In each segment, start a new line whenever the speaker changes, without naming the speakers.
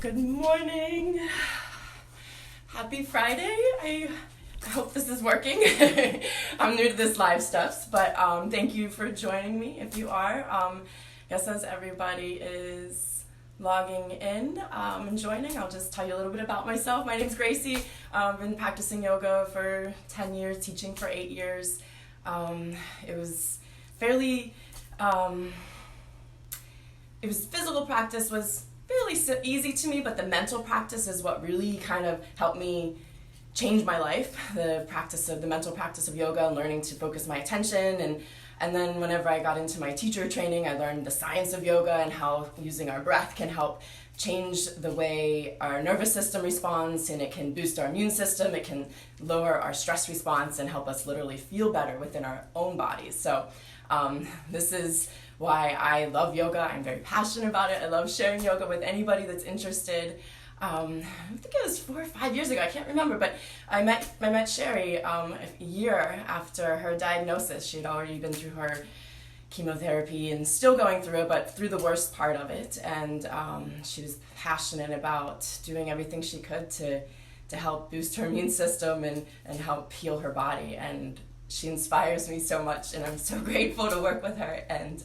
Good morning. Happy Friday. I hope this is working. I'm new to this live stuff, but thank you for joining me if you are. I guess as everybody is logging in and joining, I'll just tell you a little bit about myself. My name's Gracie. I've been practicing yoga for 10 years, teaching for 8 years. It was fairly, physical practice was fairly easy to me, but the mental practice is what really kind of helped me change my life. The mental practice of yoga and learning to focus my attention. And then whenever I got into my teacher training, I learned the science of yoga and how using our breath can help change the way our nervous system responds, and it can boost our immune system, it can lower our stress response and help us literally feel better within our own bodies. So this is why I love yoga. I'm very passionate about it. I love sharing yoga with anybody that's interested. I think it was 4 or 5 years ago, I can't remember, but I met Sherry a year after her diagnosis. She had already been through her chemotherapy and still going through it, but through the worst part of it. And she was passionate about doing everything she could to help boost her immune system and help heal her body. And she inspires me so much, and I'm so grateful to work with her, and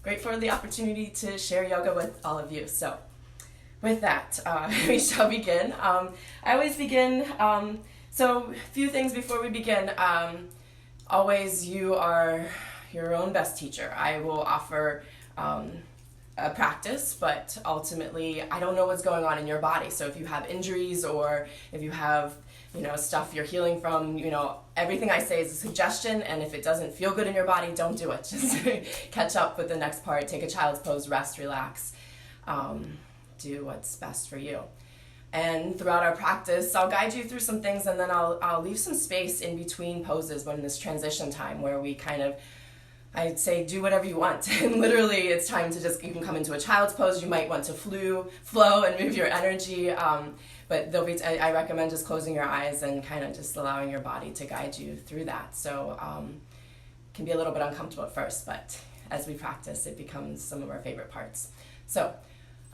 grateful for the opportunity to share yoga with all of you. So with that, we shall begin. I always begin, so a few things before we begin. Always, you are your own best teacher. I will offer a practice, but ultimately I don't know what's going on in your body. So if you have injuries or if you have stuff you're healing from, everything I say is a suggestion, and if it doesn't feel good in your body, don't do it. Just catch up with the next part, take a child's pose, rest, relax, do what's best for you. And throughout our practice, I'll guide you through some things, and then I'll leave some space in between poses when this transition time where we I'd say do whatever you want. And literally it's time to you can come into a child's pose. You might want to flow and move your energy. But I recommend just closing your eyes and kind of just allowing your body to guide you through that. So it can be a little bit uncomfortable at first, but as we practice, it becomes some of our favorite parts. So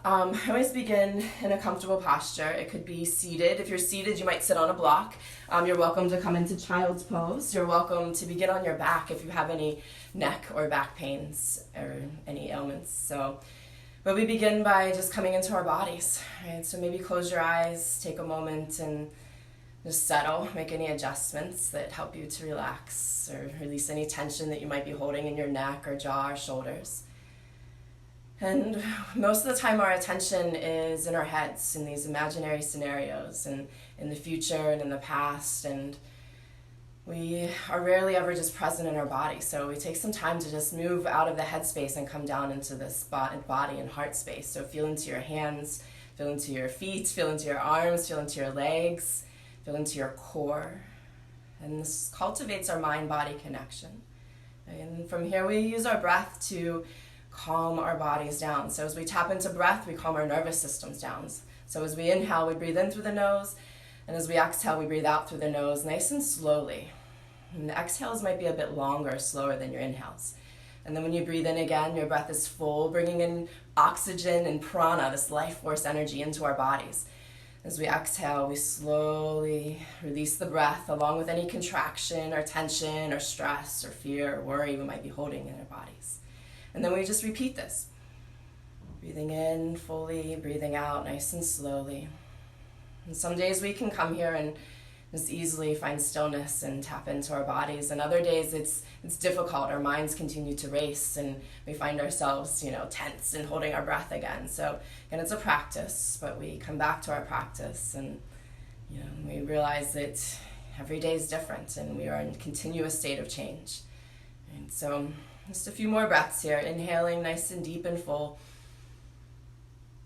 I always begin in a comfortable posture. It could be seated. If you're seated, you might sit on a block. You're welcome to come into child's pose. You're welcome to begin on your back if you have any neck or back pains or any ailments. But we begin by just coming into our bodies, right? So maybe close your eyes, take a moment, and just settle. Make any adjustments that help you to relax or release any tension that you might be holding in your neck or jaw or shoulders. And most of the time our attention is in our heads, in these imaginary scenarios, and in the future and in the past, and we are rarely ever just present in our body. So we take some time to just move out of the headspace and come down into this body and heart space. So feel into your hands, feel into your feet, feel into your arms, feel into your legs, feel into your core. And this cultivates our mind-body connection. And from here we use our breath to calm our bodies down. So as we tap into breath, we calm our nervous systems down. So as we inhale, we breathe in through the nose, and as we exhale, we breathe out through the nose, nice and slowly. And the exhales might be a bit longer, slower than your inhales. And then when you breathe in again, your breath is full, bringing in oxygen and prana, this life force energy, into our bodies. As we exhale, we slowly release the breath, along with any contraction or tension or stress or fear or worry we might be holding in our bodies. And then we just repeat this. Breathing in fully, breathing out nice and slowly. And some days we can come here and just easily find stillness and tap into our bodies. And other days it's difficult. Our minds continue to race and we find ourselves, tense and holding our breath again. So again, it's a practice, but we come back to our practice and, we realize that every day is different and we are in a continuous state of change. And so just a few more breaths here. Inhaling nice and deep and full.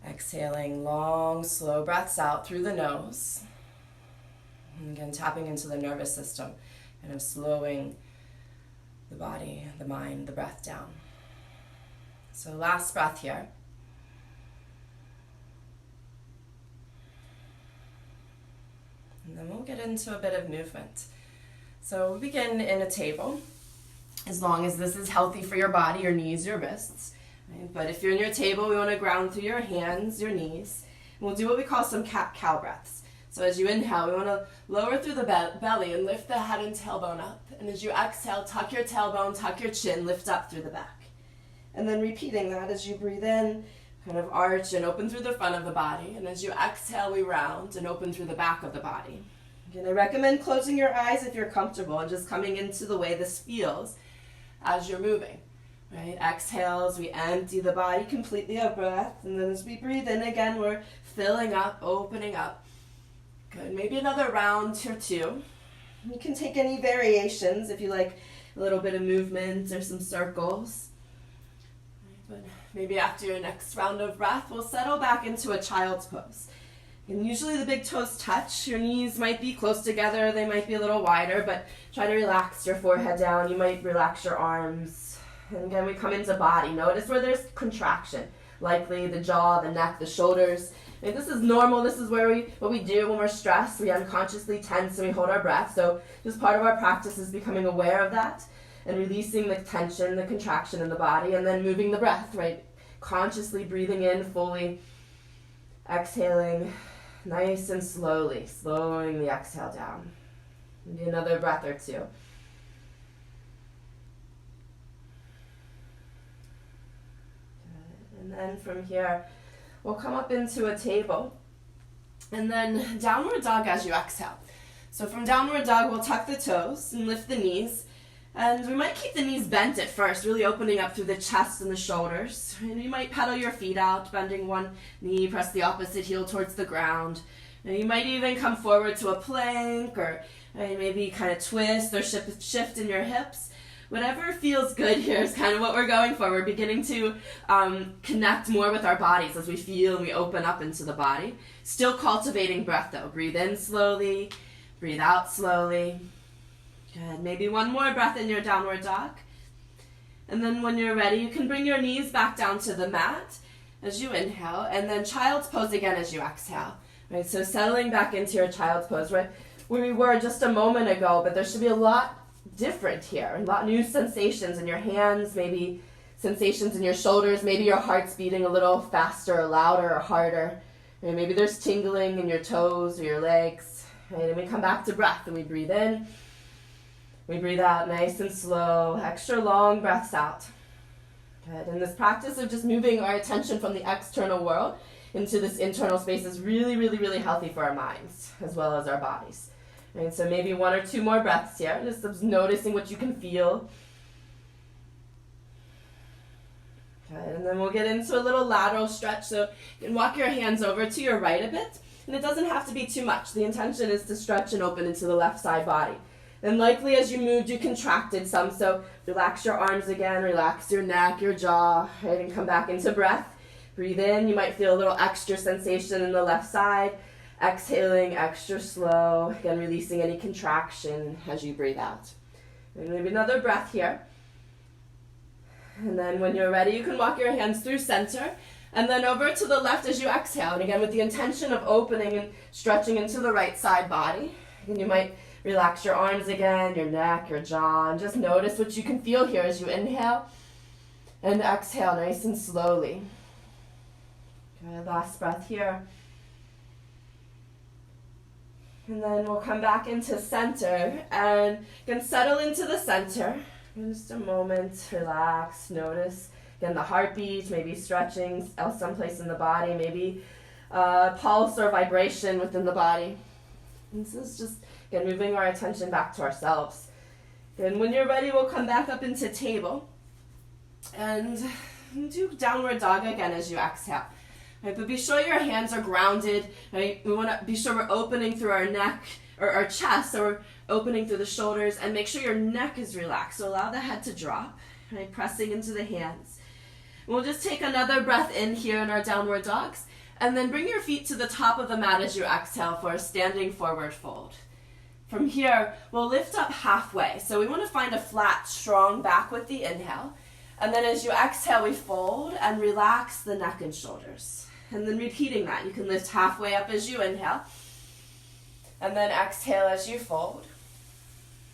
Exhaling long, slow breaths out through the nose. And again, tapping into the nervous system, kind of slowing the body, the mind, the breath down. So last breath here. And then we'll get into a bit of movement. So we begin in a table, as long as this is healthy for your body, your knees, your wrists. Right? But if you're in your table, we want to ground through your hands, your knees. We'll do what we call some cat-cow breaths. So as you inhale, we want to lower through the belly and lift the head and tailbone up. And as you exhale, tuck your tailbone, tuck your chin, lift up through the back. And then repeating that as you breathe in, kind of arch and open through the front of the body. And as you exhale, we round and open through the back of the body. Again, I recommend closing your eyes if you're comfortable and just coming into the way this feels as you're moving. Right? Exhale as we empty the body completely of breath. And then as we breathe in again, we're filling up, opening up. Good. Maybe another round or two. You can take any variations if you like a little bit of movement or some circles. But maybe after your next round of breath, we'll settle back into a child's pose. And usually the big toes touch. Your knees might be close together. They might be a little wider, but try to relax your forehead down. You might relax your arms. And again, we come into body. Notice where there's contraction. Likely the jaw, the neck, the shoulders. And this is normal. This is what we do when we're stressed. We unconsciously tense and we hold our breath. So just part of our practice is becoming aware of that and releasing the tension, the contraction in the body, and then moving the breath, right? Consciously breathing in fully, exhaling nice and slowly, slowing the exhale down. Maybe another breath or two. Good. And then from here, we'll come up into a table, and then downward dog as you exhale. So from downward dog, we'll tuck the toes and lift the knees. And we might keep the knees bent at first, really opening up through the chest and the shoulders. And you might pedal your feet out, bending one knee, press the opposite heel towards the ground. And you might even come forward to a plank, or maybe kind of twist or shift in your hips. Whatever feels good here is kind of what we're going for. We're beginning to connect more with our bodies as we feel and we open up into the body. Still cultivating breath though. Breathe in slowly, breathe out slowly. Good. Maybe one more breath in your downward dog. And then when you're ready, you can bring your knees back down to the mat as you inhale, and then child's pose again as you exhale. Right? So settling back into your child's pose, right where we were just a moment ago, but there should be a lot different here, a lot new sensations in your hands, maybe sensations in your shoulders, maybe your heart's beating a little faster or louder or harder. Right? Maybe there's tingling in your toes or your legs. Right? And we come back to breath and we breathe in. We breathe out nice and slow, extra long breaths out. Good. And this practice of just moving our attention from the external world into this internal space is really, really, really healthy for our minds as well as our bodies. Right? So maybe one or two more breaths here, just noticing what you can feel. Good. And then we'll get into a little lateral stretch. So you can walk your hands over to your right a bit, and it doesn't have to be too much. The intention is to stretch and open into the left side body. And likely as you moved, you contracted some, so relax your arms again, relax your neck, your jaw, right, and come back into breath. Breathe in, you might feel a little extra sensation in the left side. Exhaling extra slow, again releasing any contraction as you breathe out. And maybe another breath here. And then when you're ready, you can walk your hands through center, and then over to the left as you exhale. And again, with the intention of opening and stretching into the right side body. And you might relax your arms again, your neck, your jaw, and just notice what you can feel here as you inhale and exhale nice and slowly. Good, last breath here. And then we'll come back into center and you can settle into the center. In just a moment, relax, notice again the heartbeat, maybe stretching someplace in the body, maybe pulse or vibration within the body. And this is just again, moving our attention back to ourselves. And when you're ready, we'll come back up into table and do downward dog again as you exhale. Right, but be sure your hands are grounded. Right? We want to be sure we're opening through our neck or our chest, so we're opening through the shoulders, and make sure your neck is relaxed. So allow the head to drop, right? Pressing into the hands. And we'll just take another breath in here in our downward dogs, and then bring your feet to the top of the mat as you exhale for a standing forward fold. From here, we'll lift up halfway. So we want to find a flat, strong back with the inhale. And then as you exhale, we fold and relax the neck and shoulders. And then repeating that, you can lift halfway up as you inhale. And then exhale as you fold.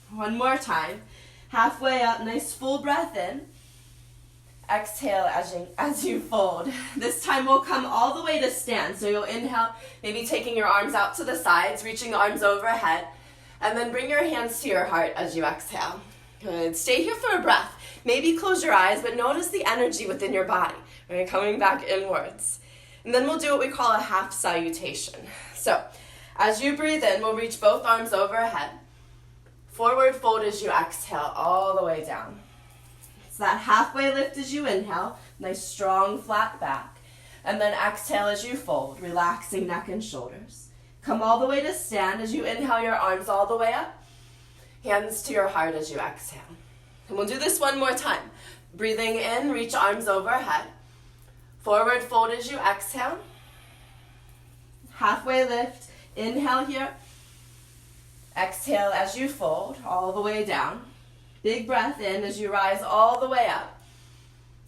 One more time. Halfway up, nice full breath in. Exhale as you fold. This time we'll come all the way to stand. So you'll inhale, maybe taking your arms out to the sides, reaching the arms overhead, and then bring your hands to your heart as you exhale. Good. Stay here for a breath. Maybe close your eyes, but notice the energy within your body. Right? Coming back inwards. And then we'll do what we call a half salutation. So as you breathe in, we'll reach both arms overhead. Forward fold as you exhale all the way down. That halfway lift as you inhale, nice strong flat back. And then exhale as you fold, relaxing neck and shoulders. Come all the way to stand as you inhale your arms all the way up. Hands to your heart as you exhale. And we'll do this one more time. Breathing in, reach arms overhead. Forward fold as you exhale. Halfway lift, inhale here. Exhale as you fold, all the way down. Big breath in as you rise all the way up.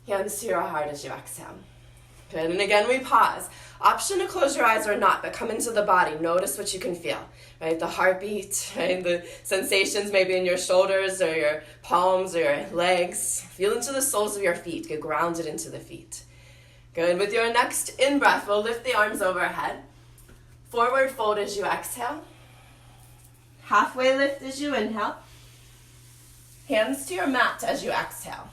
Hands to your heart as you exhale. Good, and again we pause. Option to close your eyes or not, but come into the body. Notice what you can feel, right? The heartbeat, right? The sensations maybe in your shoulders or your palms or your legs. Feel into the soles of your feet. Get grounded into the feet. Good, with your next in-breath, we'll lift the arms overhead. Forward fold as you exhale. Halfway lift as you inhale. Hands to your mat as you exhale.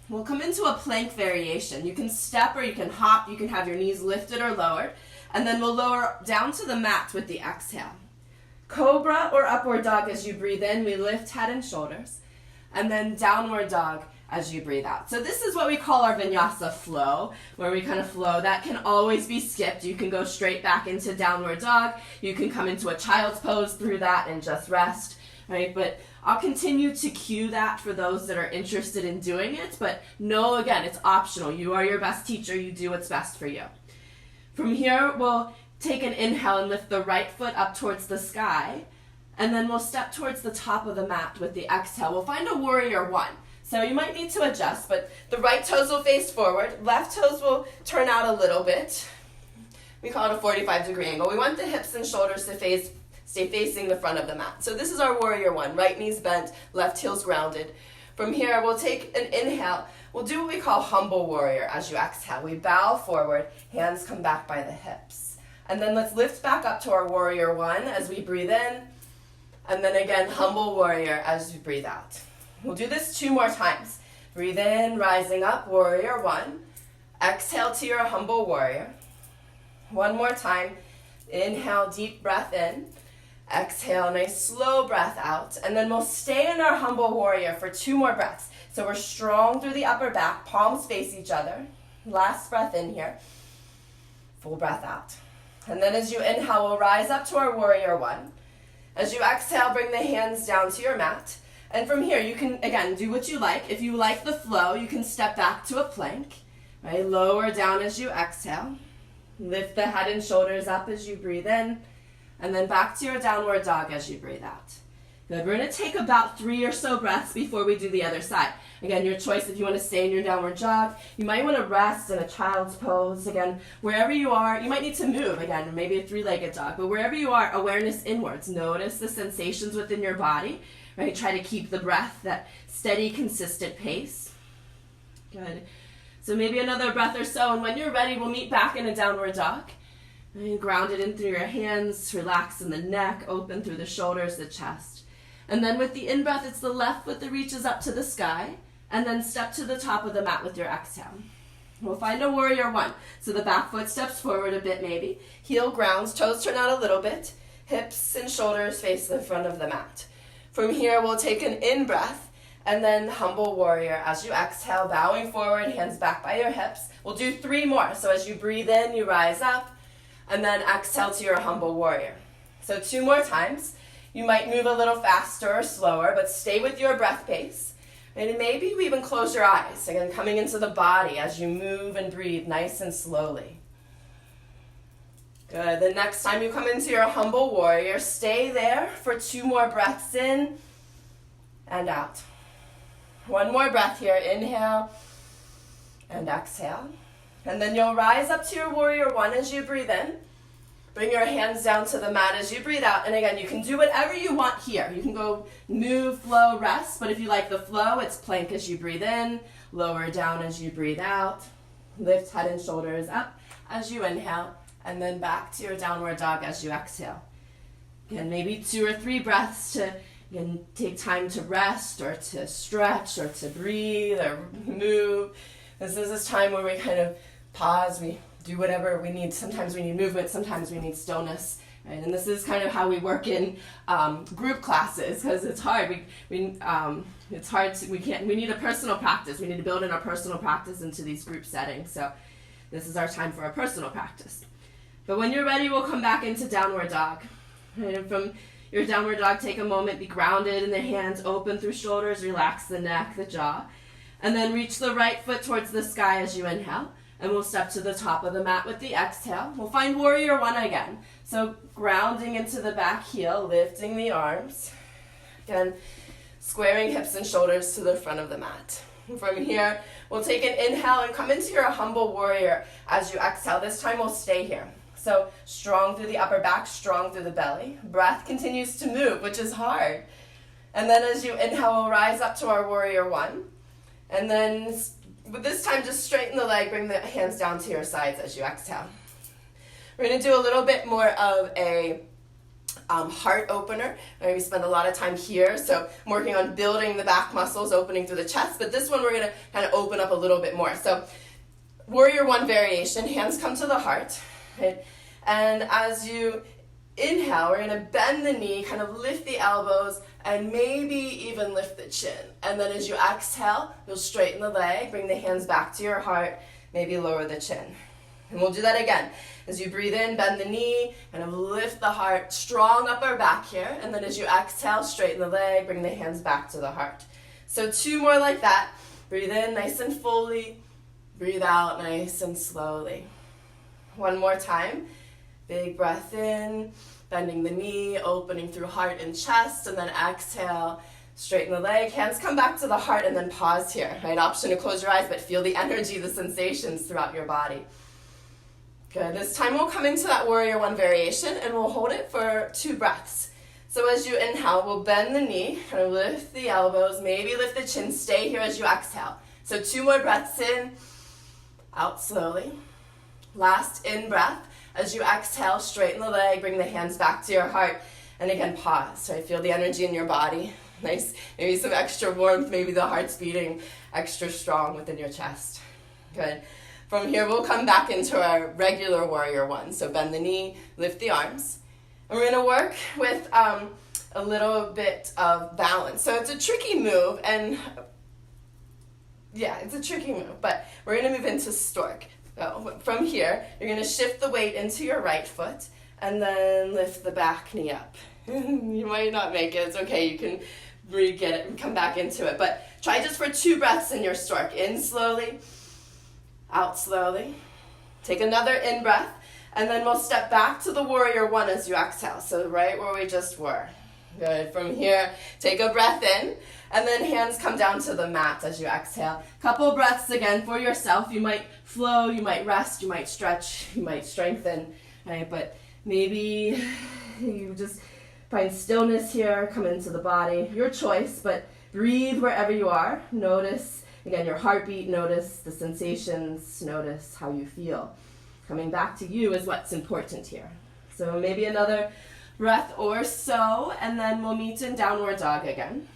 We'll come into a plank variation. You can step or you can hop. You can have your knees lifted or lowered. And then we'll lower down to the mat with the exhale. Cobra or upward dog as you breathe in. We lift head and shoulders. And then downward dog as you breathe out. So this is what we call our vinyasa flow, where we kind of flow. That can always be skipped. You can go straight back into downward dog. You can come into a child's pose through that and just rest, right? But I'll continue to cue that for those that are interested in doing it, but know, again, it's optional. You are your best teacher. You do what's best for you. From here, we'll take an inhale and lift the right foot up towards the sky, and then we'll step towards the top of the mat with the exhale. We'll find a warrior one. So you might need to adjust, but the right toes will face forward. Left toes will turn out a little bit. We call it a 45-degree angle. We want the hips and shoulders to stay facing the front of the mat. So this is our warrior one. Right knees bent, left heels grounded. From here, we'll take an inhale. We'll do what we call humble warrior as you exhale. We bow forward, hands come back by the hips. And then let's lift back up to our warrior one as we breathe in. And then again, humble warrior as we breathe out. We'll do this 2 more times. Breathe in, rising up, warrior one. Exhale to your humble warrior. 1 more time. Inhale, deep breath in. Exhale, nice slow breath out. And then we'll stay in our humble warrior for 2 more breaths. So we're strong through the upper back, palms face each other. Last breath in here. Full breath out. And then as you inhale, we'll rise up to our warrior one. As you exhale, bring the hands down to your mat. And from here, you can, again, do what you like. If you like the flow, you can step back to a plank. Right? Lower down as you exhale. Lift the head and shoulders up as you breathe in. And then back to your downward dog as you breathe out. Good. We're going to take about 3 or so breaths before we do the other side. Again, your choice if you want to stay in your downward dog. You might want to rest in a child's pose. Again, wherever you are, you might need to move. Again, maybe a 3-legged dog. But wherever you are, awareness inwards. Notice the sensations within your body. Right? Try to keep the breath, that steady, consistent pace. Good. So maybe another breath or so. And when you're ready, we'll meet back in a downward dog. And ground it in through your hands. Relax in the neck. Open through the shoulders, the chest. And then with the in-breath, it's the left foot that reaches up to the sky. And then step to the top of the mat with your exhale. We'll find a warrior one. So the back foot steps forward a bit maybe. Heel grounds, toes turn out a little bit. Hips and shoulders face the front of the mat. From here, we'll take an in-breath and then humble warrior. As you exhale, bowing forward, hands back by your hips. We'll do 3 more. So as you breathe in, you rise up. And then exhale to your humble warrior. So 2 more times. You might move a little faster or slower, but stay with your breath pace. And maybe you even close your eyes. Again, coming into the body as you move and breathe nice and slowly. Good. The next time you come into your humble warrior, stay there for 2 more breaths in and out. 1 more breath here. Inhale and exhale. And then you'll rise up to your warrior one as you breathe in. Bring your hands down to the mat as you breathe out. And again, you can do whatever you want here. You can go move, flow, rest. But if you like the flow, it's plank as you breathe in, lower down as you breathe out. Lift head and shoulders up as you inhale, and then back to your downward dog as you exhale. Again, maybe 2 or 3 breaths to take time to rest or to stretch or to breathe or move. This is this time where we kind of pause, we do whatever we need. Sometimes we need movement, sometimes we need stillness. Right? And this is kind of how we work in group classes, because it's hard. It's hard to, we need a personal practice. We need to build in our personal practice into these group settings. So this is our time for our personal practice. But when you're ready, we'll come back into downward dog. Right? And from your downward dog, take a moment, be grounded in the hands, open through shoulders, relax the neck, the jaw. And then reach the right foot towards the sky as you inhale. And we'll step to the top of the mat with the exhale. We'll find warrior one again. So grounding into the back heel, lifting the arms. Again, squaring hips and shoulders to the front of the mat. From here, we'll take an inhale and come into your humble warrior as you exhale. This time we'll stay here. So strong through the upper back, strong through the belly. Breath continues to move, which is hard. And then as you inhale, we'll rise up to our warrior one. And then this time just straighten the leg, bring the hands down to your sides as you exhale. We're going to do a little bit more of a heart opener. We spend a lot of time here, so I'm working on building the back muscles, opening through the chest, but this one we're going to kind of open up a little bit more. So warrior one variation, hands come to the heart, right? And as you inhale, we're going to bend the knee, kind of lift the elbows, and maybe even lift the chin. And then as you exhale, you'll straighten the leg, bring the hands back to your heart, maybe lower the chin. And we'll do that again. As you breathe in, bend the knee, kind of lift the heart, strong upper back here. And then as you exhale, straighten the leg, bring the hands back to the heart. So 2 more like that. Breathe in nice and fully. Breathe out nice and slowly. 1 more time. Big breath in, bending the knee, opening through heart and chest, and then exhale, straighten the leg, hands come back to the heart, and then pause here. Right? Option to close your eyes, but feel the energy, the sensations throughout your body. Good. This time we'll come into that warrior one variation, and we'll hold it for 2 breaths. So as you inhale, we'll bend the knee, kind of lift the elbows, maybe lift the chin, stay here as you exhale. So 2 more breaths in, out slowly. Last in breath. As you exhale, straighten the leg, bring the hands back to your heart, and again, pause. Right? Feel the energy in your body. Nice, maybe some extra warmth, maybe the heart's beating extra strong within your chest. Good. From here, we'll come back into our regular warrior one. So bend the knee, lift the arms. And we're going to work with a little bit of balance. So it's a tricky move, and yeah, it's a tricky move, but we're going to move into stork. So from here, you're going to shift the weight into your right foot and then lift the back knee up. You might not make it. It's okay. You can get it and come back into it. But try just for 2 breaths in your stork. In slowly, out slowly. Take another in breath, and then we'll step back to the warrior one as you exhale. So right where we just were. Good. From here, take a breath in, and then hands come down to the mat as you exhale. Couple breaths again for yourself. You might flow, you might rest, you might stretch, you might strengthen, right? But maybe you just find stillness here, come into the body. Your choice, but breathe wherever you are. Notice, again, your heartbeat. Notice the sensations. Notice how you feel. Coming back to you is what's important here. So maybe another breath or so, and then we'll meet in downward dog again.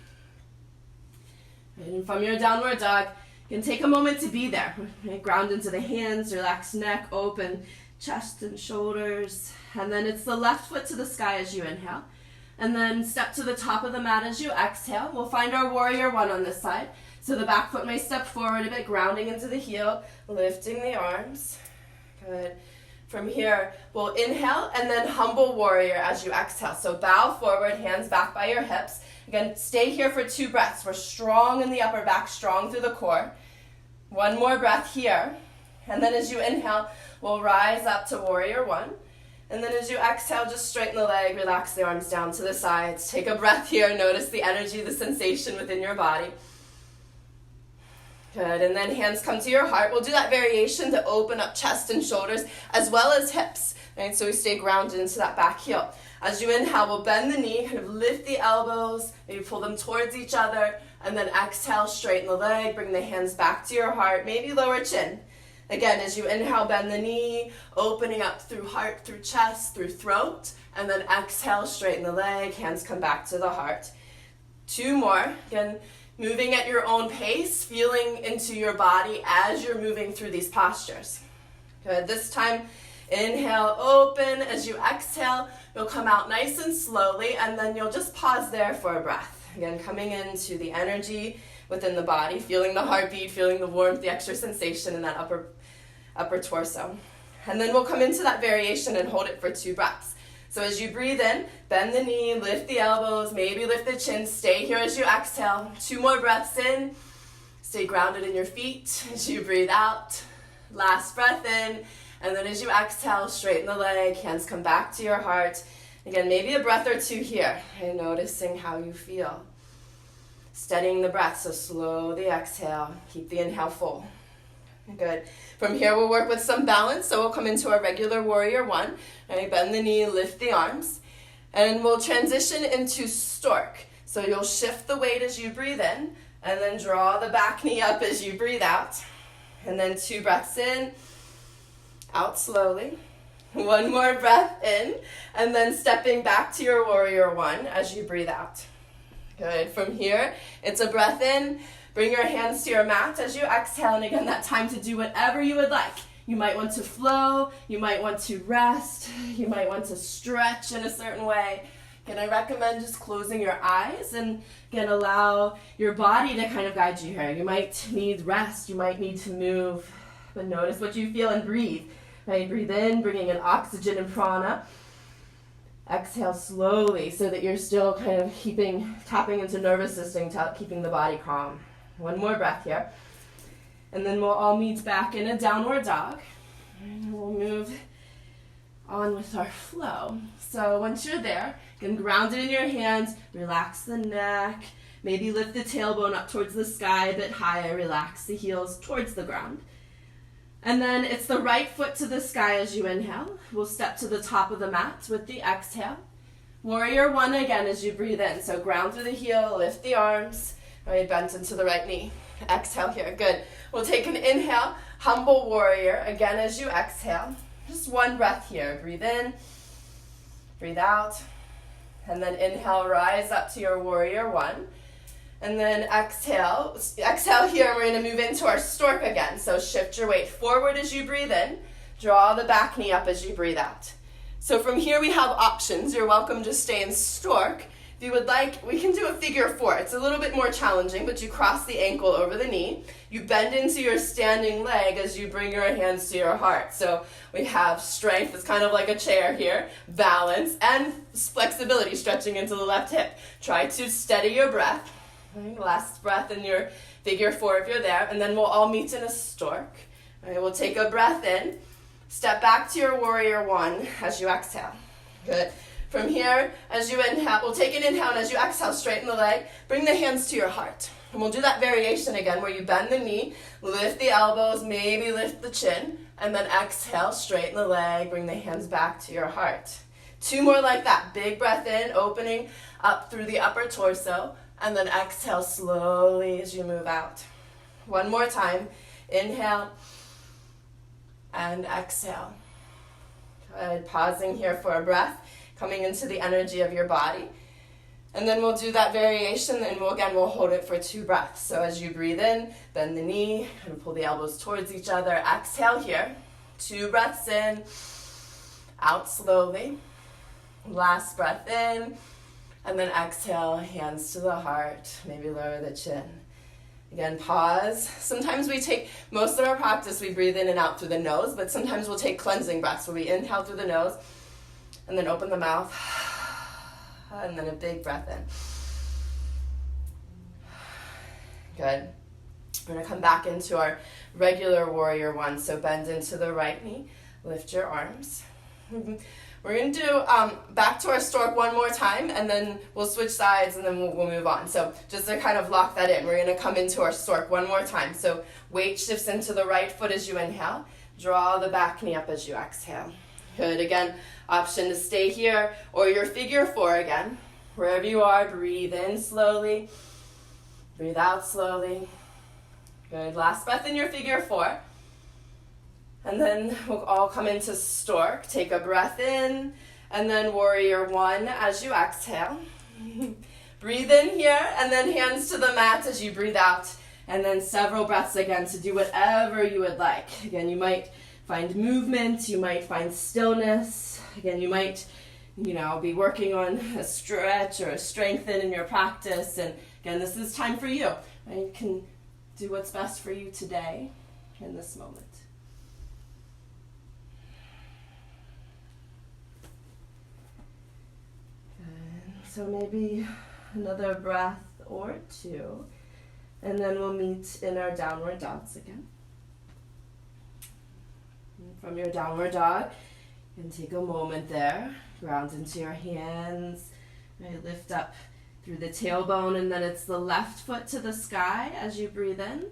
And from your downward dog, you can take a moment to be there. Right? Ground into the hands, relax neck, open chest and shoulders. And then it's the left foot to the sky as you inhale. And then step to the top of the mat as you exhale. We'll find our warrior one on this side. So the back foot may step forward a bit, grounding into the heel, lifting the arms. Good. From here, we'll inhale and then humble warrior as you exhale. So bow forward, hands back by your hips. Again, stay here for 2 breaths. We're strong in the upper back, strong through the core. 1 more breath here. And then as you inhale, we'll rise up to warrior one. And then as you exhale, just straighten the leg, relax the arms down to the sides. Take a breath here. Notice the energy, the sensation within your body. Good, and then hands come to your heart. We'll do that variation to open up chest and shoulders as well as hips, right? So we stay grounded into that back heel. As you inhale, we'll bend the knee, kind of lift the elbows, maybe pull them towards each other, and then exhale, straighten the leg, bring the hands back to your heart, maybe lower chin. Again, as you inhale, bend the knee, opening up through heart, through chest, through throat, and then exhale, straighten the leg, hands come back to the heart. 2 more. Again, moving at your own pace, feeling into your body as you're moving through these postures. Good. This time, inhale, open. As you exhale, you'll come out nice and slowly, and then you'll just pause there for a breath. Again, coming into the energy within the body, feeling the heartbeat, feeling the warmth, the extra sensation in that upper torso. And then we'll come into that variation and hold it for 2 breaths. So as you breathe in, bend the knee, lift the elbows, maybe lift the chin, stay here as you exhale. 2 more breaths in, stay grounded in your feet as you breathe out. Last breath in, and then as you exhale, straighten the leg, hands come back to your heart. Again, maybe a breath or 2 here, and noticing how you feel. Steadying the breath, so slowly exhale, keep the inhale full. Good. From here, we'll work with some balance. So we'll come into our regular warrior 1. Right? Bend the knee, lift the arms. And we'll transition into stork. So you'll shift the weight as you breathe in, and then draw the back knee up as you breathe out. And then 2 breaths in, out slowly. 1 more breath in, and then stepping back to your warrior 1 as you breathe out. Good. From here, it's a breath in. Bring your hands to your mat as you exhale, and again, that time to do whatever you would like. You might want to flow, you might want to rest, you might want to stretch in a certain way. Again, I recommend just closing your eyes and again, allow your body to kind of guide you here. You might need rest, you might need to move, but notice what you feel and breathe. Right? Breathe in, bringing in oxygen and prana. Exhale slowly so that you're still kind of tapping into nervous system, keeping the body calm. 1 more breath here. And then we'll all meet back in a downward dog. And we'll move on with our flow. So once you're there, again, ground it in your hands, relax the neck, maybe lift the tailbone up towards the sky a bit higher, relax the heels towards the ground. And then it's the right foot to the sky as you inhale. We'll step to the top of the mat with the exhale. Warrior 1 again as you breathe in. So ground through the heel, lift the arms. Right, bent into the right knee. Exhale here, good. We'll take an inhale, humble warrior, again as you exhale. Just 1 breath here. Breathe in, breathe out, and then inhale, rise up to your warrior 1. And then exhale here, we're gonna move into our stork again. So shift your weight forward as you breathe in, draw the back knee up as you breathe out. So from here we have options. You're welcome to stay in stork. If you would like, we can do a figure 4. It's a little bit more challenging, but you cross the ankle over the knee. You bend into your standing leg as you bring your hands to your heart. So we have strength, it's kind of like a chair here, balance, and flexibility, stretching into the left hip. Try to steady your breath. Right, last breath in your figure 4 if you're there, and then we'll all meet in a stork. Right, we'll take a breath in, step back to your warrior 1 as you exhale. Good. From here, as you inhale, we'll take an inhale, and as you exhale, straighten the leg, bring the hands to your heart. And we'll do that variation again where you bend the knee, lift the elbows, maybe lift the chin, and then exhale, straighten the leg, bring the hands back to your heart. 2 more like that. Big breath in, opening up through the upper torso, and then exhale slowly as you move out. 1 more time. Inhale and exhale. Good. Pausing here for a breath, coming into the energy of your body. And then we'll do that variation, and we'll hold it for 2 breaths. So as you breathe in, bend the knee, and pull the elbows towards each other. Exhale here. 2 breaths in, out slowly. Last breath in, and then exhale, hands to the heart. Maybe lower the chin. Again, pause. Sometimes most of our practice, we breathe in and out through the nose, but sometimes we'll take cleansing breaths where we inhale through the nose, and then open the mouth, and then a big breath in. Good. We're going to come back into our regular warrior 1. So bend into the right knee, lift your arms. We're going to do back to our stork one more time, and then we'll switch sides, and then we'll move on. So just to kind of lock that in, we're going to come into our stork one more time. So weight shifts into the right foot as you inhale. Draw the back knee up as you exhale. Good. Again, option to stay here or your figure four again. Wherever you are, breathe in slowly. Breathe out slowly. Good. Last breath in your figure four. And then we'll all come into stork. Take a breath in, and then warrior one as you exhale. Breathe in here, and then hands to the mat as you breathe out. And then several breaths again to do whatever you would like. Again, you might find movement, you might find stillness. Again, you might, be working on a stretch or a strengthen in your practice. And again, this is time for you. Right? You can do what's best for you today in this moment. So maybe another breath or two, and then we'll meet in our downward dogs again. And from your downward dog, you can take a moment there, ground into your hands, right, lift up through the tailbone, and then it's the left foot to the sky as you breathe in,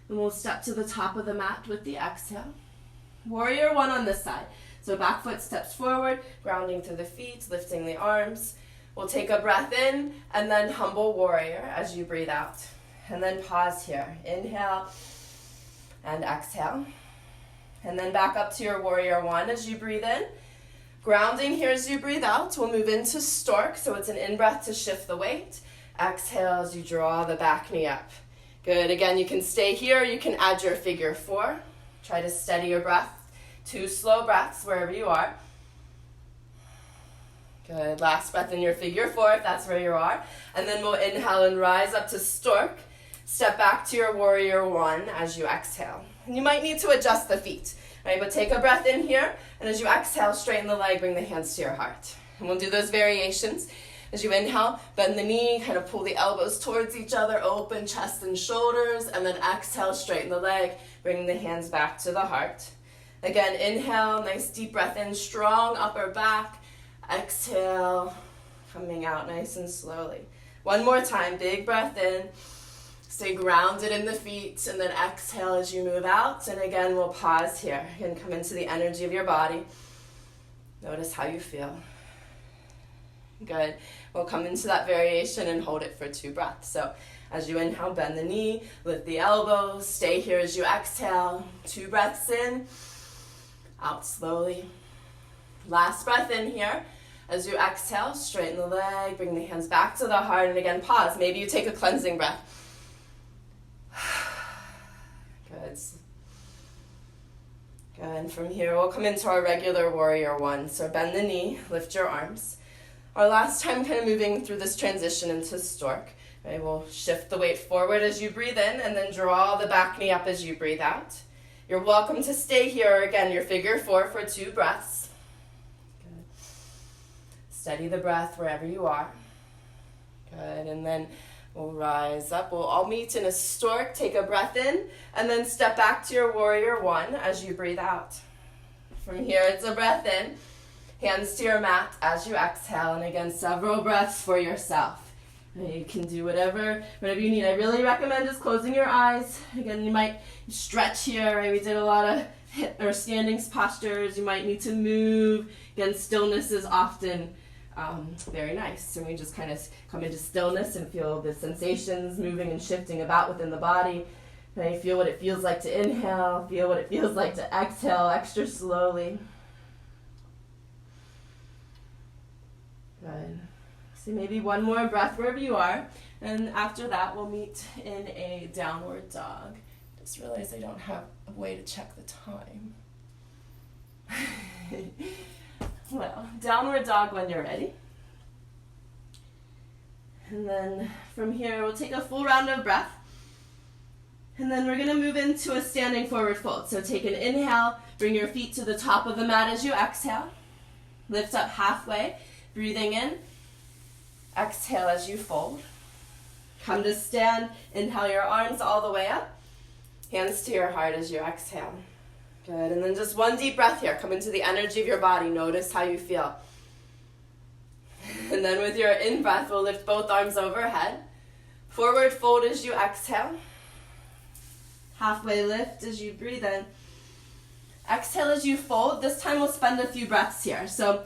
and we'll step to the top of the mat with the exhale. Warrior one on this side. So back foot steps forward, grounding through the feet, lifting the arms. We'll take a breath in, and then humble warrior as you breathe out. And then pause here. Inhale and exhale. And then back up to your warrior one as you breathe in. Grounding here as you breathe out. We'll move into stork, so it's an in-breath to shift the weight. Exhale as you draw the back knee up. Good. Again, you can stay here. You can add your figure four. Try to steady your breath. 2 slow breaths wherever you are. Good. Last breath in your figure four, if that's where you are. And then we'll inhale and rise up to stork. Step back to your warrior one as you exhale. And you might need to adjust the feet, right? But take a breath in here, and as you exhale, straighten the leg, bring the hands to your heart. And we'll do those variations. As you inhale, bend the knee, kind of pull the elbows towards each other, open chest and shoulders, and then exhale, straighten the leg, bring the hands back to the heart. Again, inhale, nice deep breath in, strong upper back. Exhale, coming out nice and slowly. One more time, big breath in. Stay grounded in the feet, and then exhale as you move out. And again, we'll pause here and come into the energy of your body. Notice how you feel. Good. We'll come into that variation and hold it for 2 breaths. So as you inhale, bend the knee, lift the elbows, stay here as you exhale. 2 breaths in, out slowly. Last breath in here. As you exhale, straighten the leg, bring the hands back to the heart, and again, pause. Maybe you take a cleansing breath. Good. Good. And from here, we'll come into our regular warrior one. So bend the knee, lift your arms. Our last time kind of moving through this transition into stork. Right? We'll shift the weight forward as you breathe in, and then draw the back knee up as you breathe out. You're welcome to stay here. Again, your figure four for 2 breaths. Steady the breath wherever you are. Good, and then we'll rise up. We'll all meet in a stork. Take a breath in, and then step back to your warrior one as you breathe out. From here, it's a breath in. Hands to your mat as you exhale, and again, several breaths for yourself. You can do whatever you need. I really recommend just closing your eyes. Again, you might stretch here, right? We did a lot of hip or standing postures. You might need to move. Again, stillness is often very nice. So we just kind of come into stillness and feel the sensations moving and shifting about within the body. And you feel what it feels like to inhale, feel what it feels like to exhale extra slowly. Good. So maybe one more breath wherever you are. And after that, we'll meet in a downward dog. Just realized I don't have a way to check the time. Well, downward dog when you're ready. And then from here, we'll take a full round of breath. And then we're going to move into a standing forward fold. So take an inhale, bring your feet to the top of the mat as you exhale. Lift up halfway, breathing in. Exhale as you fold. Come to stand, inhale your arms all the way up. Hands to your heart as you exhale. Good, and then just one deep breath here. Come into the energy of your body. Notice how you feel. And then with your in-breath, we'll lift both arms overhead. Forward fold as you exhale. Halfway lift as you breathe in. Exhale as you fold. This time we'll spend a few breaths here. So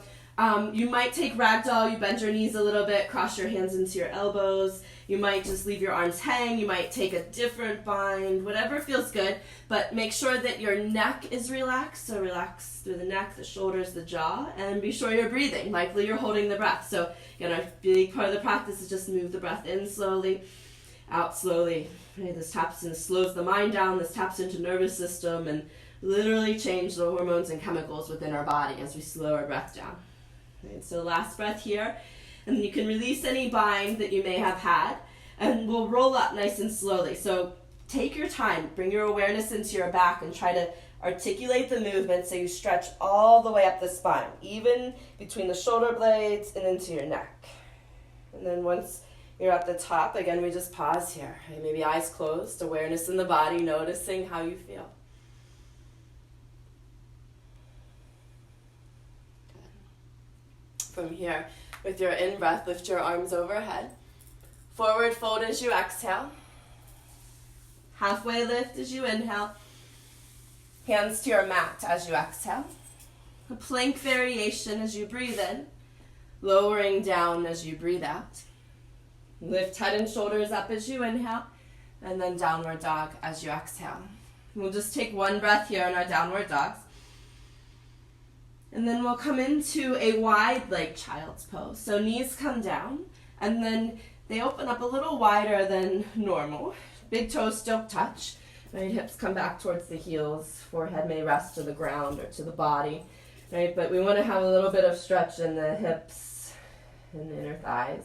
you might take ragdoll, you bend your knees a little bit, cross your hands into your elbows. You might just leave your arms hang. You might take a different bind, whatever feels good. But make sure that your neck is relaxed. So relax through the neck, the shoulders, the jaw, and be sure you're breathing. Likely you're holding the breath. So a big part of the practice is just move the breath in slowly, out slowly. Okay, this slows the mind down. This taps into nervous system and literally change the hormones and chemicals within our body as we slow our breath down. Okay, so last breath here. And you can release any bind that you may have had. And we'll roll up nice and slowly. So take your time. Bring your awareness into your back and try to articulate the movement so you stretch all the way up the spine, even between the shoulder blades and into your neck. And then once you're at the top, again, we just pause here. Okay, maybe eyes closed, awareness in the body, noticing how you feel. Good. From here, with your in-breath, lift your arms overhead. Forward fold as you exhale. Halfway lift as you inhale. Hands to your mat as you exhale. A plank variation as you breathe in. Lowering down as you breathe out. Lift head and shoulders up as you inhale. And then downward dog as you exhale. We'll just take one breath here in our downward dogs. And then we'll come into a wide leg child's pose. So knees come down, and then they open up a little wider than normal. Big toes still touch. Right? Hips come back towards the heels. Forehead may rest to the ground or to the body. Right? But we want to have a little bit of stretch in the hips and the inner thighs.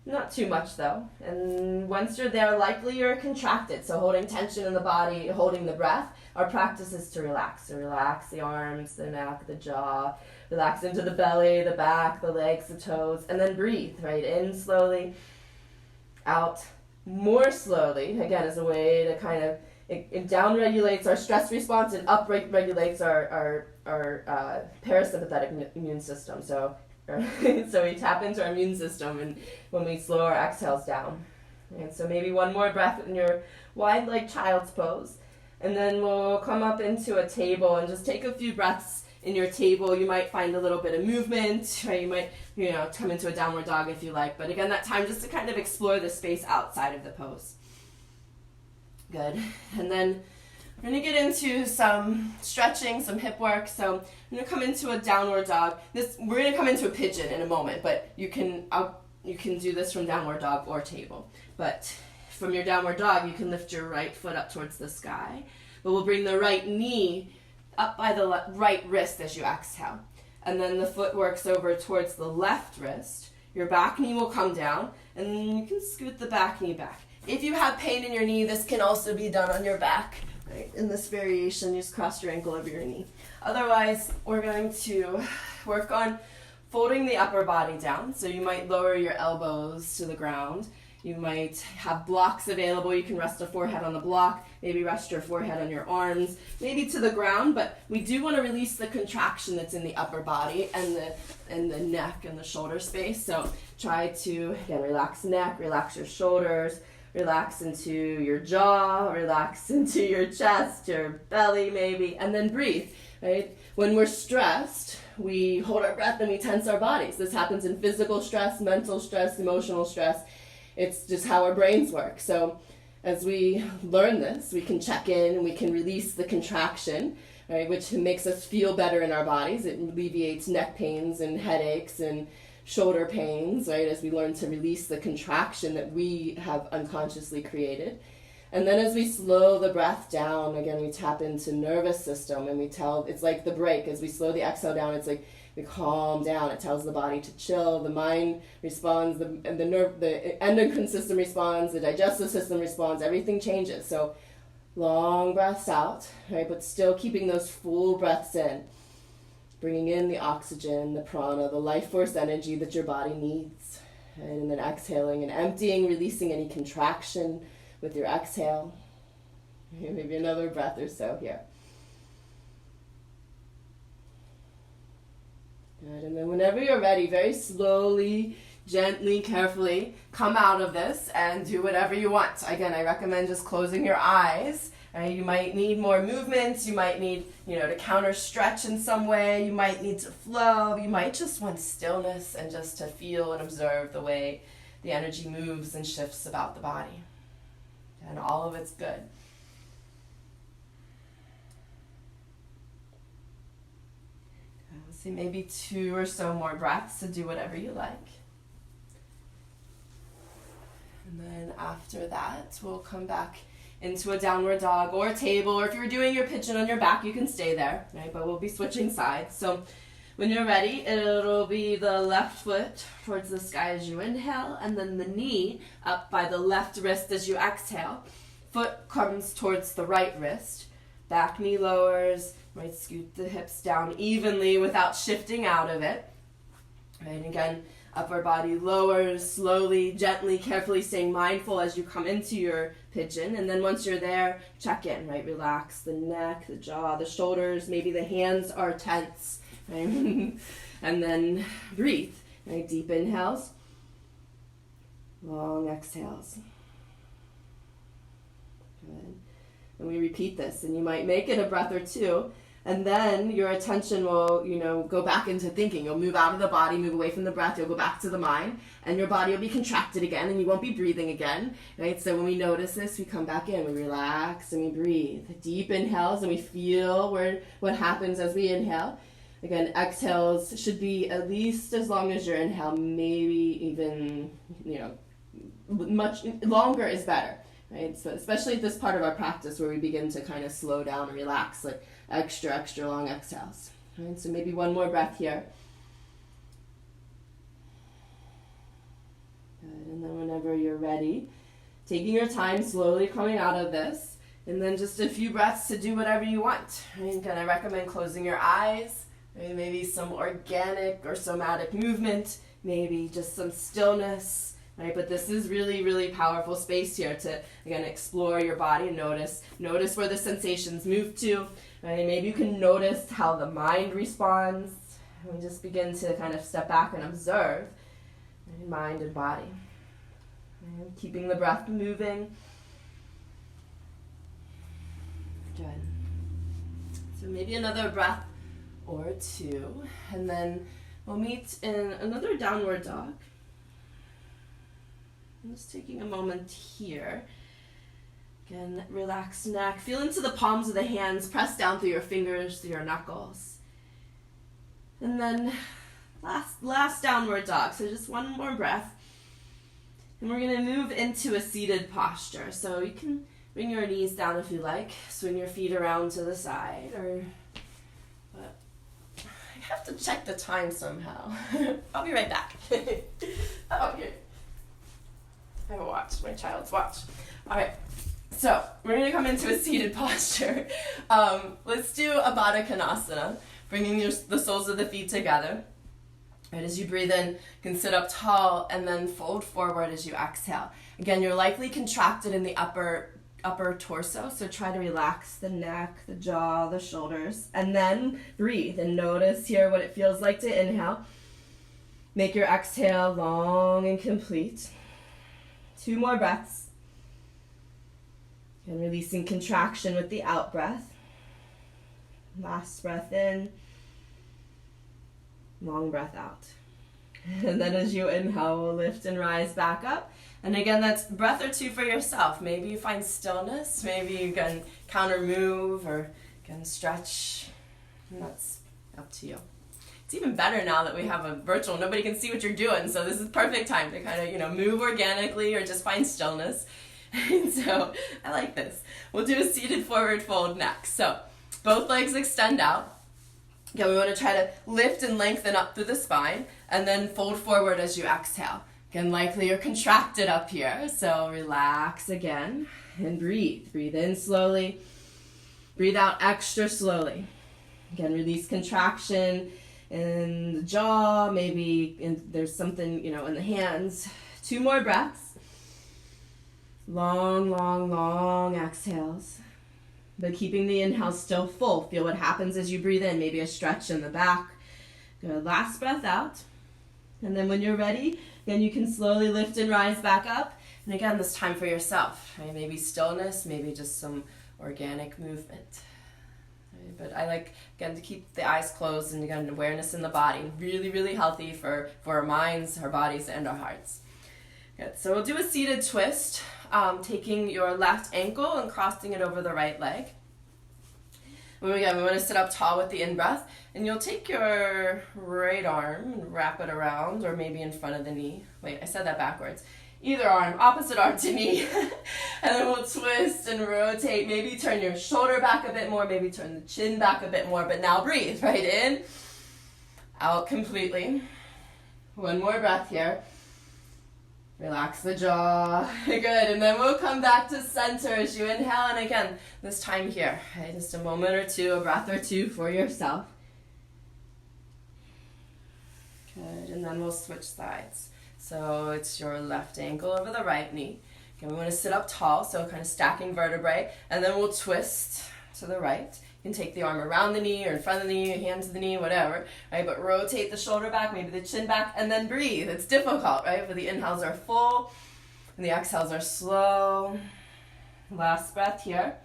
Not too much though. And once you're there, likely you're contracted. So holding tension in the body, holding the breath. Our practice is to relax. So relax the arms, the neck, the jaw. Relax into the belly, the back, the legs, the toes. And then breathe, right? In slowly, out more slowly. Again, as a way to kind of, it down regulates our stress response and up regulates our parasympathetic immune system. So we tap into our immune system and when we slow our exhales down. And so maybe one more breath in your wide leg child's pose. And then we'll come up into a table and just take a few breaths in your table. You might find a little bit of movement, or you might, come into a downward dog if you like. But again, that time just to kind of explore the space outside of the pose. Good. And then we're going to get into some stretching, some hip work. So I'm going to come into a downward dog. We're going to come into a pigeon in a moment, but you can do this from downward dog or table. But from your downward dog, you can lift your right foot up towards the sky. But we'll bring the right knee up by the right wrist as you exhale. And then the foot works over towards the left wrist. Your back knee will come down, and then you can scoot the back knee back. If you have pain in your knee, this can also be done on your back. Right? In this variation, you just cross your ankle over your knee. Otherwise, we're going to work on folding the upper body down. So you might lower your elbows to the ground. You might have blocks available. You can rest a forehead on the block, maybe rest your forehead on your arms, maybe to the ground, but we do want to release the contraction that's in the upper body and the neck and the shoulder space. So try to, again, relax neck, relax your shoulders, relax into your jaw, relax into your chest, your belly maybe, and then breathe, right? When we're stressed, we hold our breath and we tense our bodies. This happens in physical stress, mental stress, emotional stress. It's just how our brains work. So as we learn this, we can check in and we can release the contraction, right, which makes us feel better in our bodies. It alleviates neck pains and headaches and shoulder pains, right, as we learn to release the contraction that we have unconsciously created. And then as we slow the breath down, again, we tap into nervous system and it's like the break. As we slow the exhale down, it's like we calm down. It tells the body to chill. The mind responds, the endocrine system responds, the digestive system responds, everything changes. So long breaths out, right, but still keeping those full breaths in. Bringing in the oxygen, the prana, the life force energy that your body needs. And then exhaling and emptying, releasing any contraction with your exhale. Maybe another breath or so here. Good. And then whenever you're ready, very slowly, gently, carefully, come out of this and do whatever you want. Again, I recommend just closing your eyes. Right? You might need more movements. You might need, to counter stretch in some way. You might need to flow. You might just want stillness and just to feel and observe the way the energy moves and shifts about the body. And all of it's good. Let's see, maybe 2 or so more breaths to do whatever you like. And then after that, we'll come back into a downward dog or a table, or if you're doing your pigeon on your back, you can stay there, right? But we'll be switching sides. So when you're ready, it'll be the left foot towards the sky as you inhale, and then the knee up by the left wrist as you exhale. Foot comes towards the right wrist. Back knee lowers, right? Scoot the hips down evenly without shifting out of it. Right, again, upper body lowers, slowly, gently, carefully, staying mindful as you come into your pigeon. And then once you're there, check in, right? Relax the neck, the jaw, the shoulders. Maybe the hands are tense, right? And then breathe, right? Deep inhales, long exhales. Good. And we repeat this, and you might make it a breath or two. And then your attention will, go back into thinking. You'll move out of the body, move away from the breath. You'll go back to the mind, and your body will be contracted again, and you won't be breathing again, right? So when we notice this, we come back in. We relax and we breathe. Deep inhales, and we feel what happens as we inhale. Again, exhales should be at least as long as your inhale, maybe even, much longer is better, right? So especially at this part of our practice where we begin to kind of slow down and relax, like extra long exhales. Right? So maybe one more breath here. Good. And then whenever you're ready, taking your time, slowly coming out of this, and then just a few breaths to do whatever you want. Right? Again, I recommend closing your eyes, right? Maybe some organic or somatic movement, maybe just some stillness. Right, but this is really, really powerful space here to, again, explore your body and notice where the sensations move to. Right? Maybe you can notice how the mind responds. And we just begin to kind of step back and observe, right, mind and body. Right? Keeping the breath moving. Good. So maybe another breath or two, and then we'll meet in another downward dog. I'm just taking a moment here. Again, relax neck. Feel into the palms of the hands. Press down through your fingers, through your knuckles. And then last downward dog. So just one more breath. And we're going to move into a seated posture. So you can bring your knees down if you like. Swing your feet around to the side. But I have to check the time somehow. I'll be right back. Oh, here. I have a watch, my child's watch. All right, so we're going to come into a seated posture. Let's do a Baddha Konasana, bringing the soles of the feet together. Right, as you breathe in, you can sit up tall and then fold forward as you exhale. Again, you're likely contracted in the upper torso, so try to relax the neck, the jaw, the shoulders, and then breathe and notice here what it feels like to inhale. Make your exhale long and complete. 2 more breaths. And releasing contraction with the out breath. Last breath in. Long breath out. And then as you inhale, we'll lift and rise back up. And again, that's breath or 2 for yourself. Maybe you find stillness. Maybe you can counter move or can stretch. And that's up to you. It's even better now that we have a virtual, nobody can see what you're doing, so this is perfect time to kind of, move organically or just find stillness. And so I like this. We'll do a seated forward fold next. So both legs extend out. Again, we want to try to lift and lengthen up through the spine, and then fold forward as you exhale. Again, likely you're contracted up here, so relax again and breathe. Breathe in slowly. Breathe out extra slowly. Again, release contraction in the jaw, maybe there's something, in the hands. 2 more breaths. Long exhales. But keeping the inhale still full. Feel what happens as you breathe in. Maybe a stretch in the back. Good. Last breath out. And then when you're ready, then you can slowly lift and rise back up. And again, this time for yourself, right? Maybe stillness, maybe just some organic movement. Right? But I like, again, to keep the eyes closed and again, awareness in the body. Really, really healthy for our minds, our bodies, and our hearts. Good. So we'll do a seated twist, taking your left ankle and crossing it over the right leg. And again, we want to sit up tall with the in-breath, and you'll take your right arm and wrap it around, or maybe in front of the knee. Wait, I said that backwards. Either arm, opposite arm to knee. And then we'll twist and rotate. Maybe turn your shoulder back a bit more, maybe turn the chin back a bit more, but now breathe. Right in, out completely. One more breath here. Relax the jaw. Good, and then we'll come back to center as you inhale, and again, this time here, right? Just a moment or two, a breath or two for yourself. Good, and then we'll switch sides. So it's your left ankle over the right knee. Okay, we want to sit up tall, so kind of stacking vertebrae, and then we'll twist to the right. You can take the arm around the knee or in front of the knee, hand to the knee, whatever, right? But rotate the shoulder back, maybe the chin back, and then breathe. It's difficult, right? But the inhales are full and the exhales are slow. Last breath here.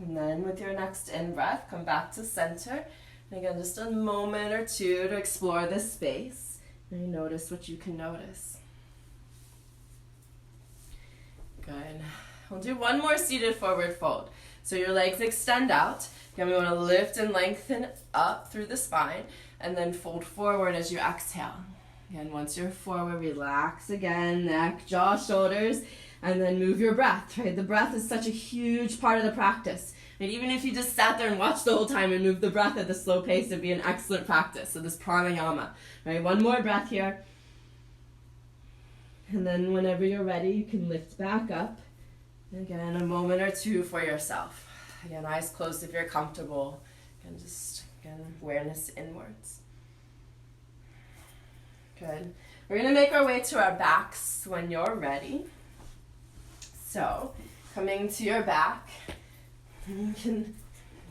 And then with your next in-breath, come back to center. And again, just a moment or two to explore this space. And notice what you can notice. Good. We'll do one more seated forward fold. So your legs extend out. Again, we want to lift and lengthen up through the spine, and then fold forward as you exhale. And once you're forward, relax again, neck, jaw, shoulders, and then move your breath, right? The breath is such a huge part of the practice. Right? Even if you just sat there and watched the whole time and moved the breath at the slow pace, it'd be an excellent practice. So this pranayama, right? One more breath here. And then whenever you're ready, you can lift back up. Again, a moment or two for yourself. Again, eyes closed if you're comfortable. Again, just awareness inwards. Good. We're going to make our way to our backs when you're ready. So, coming to your back, you can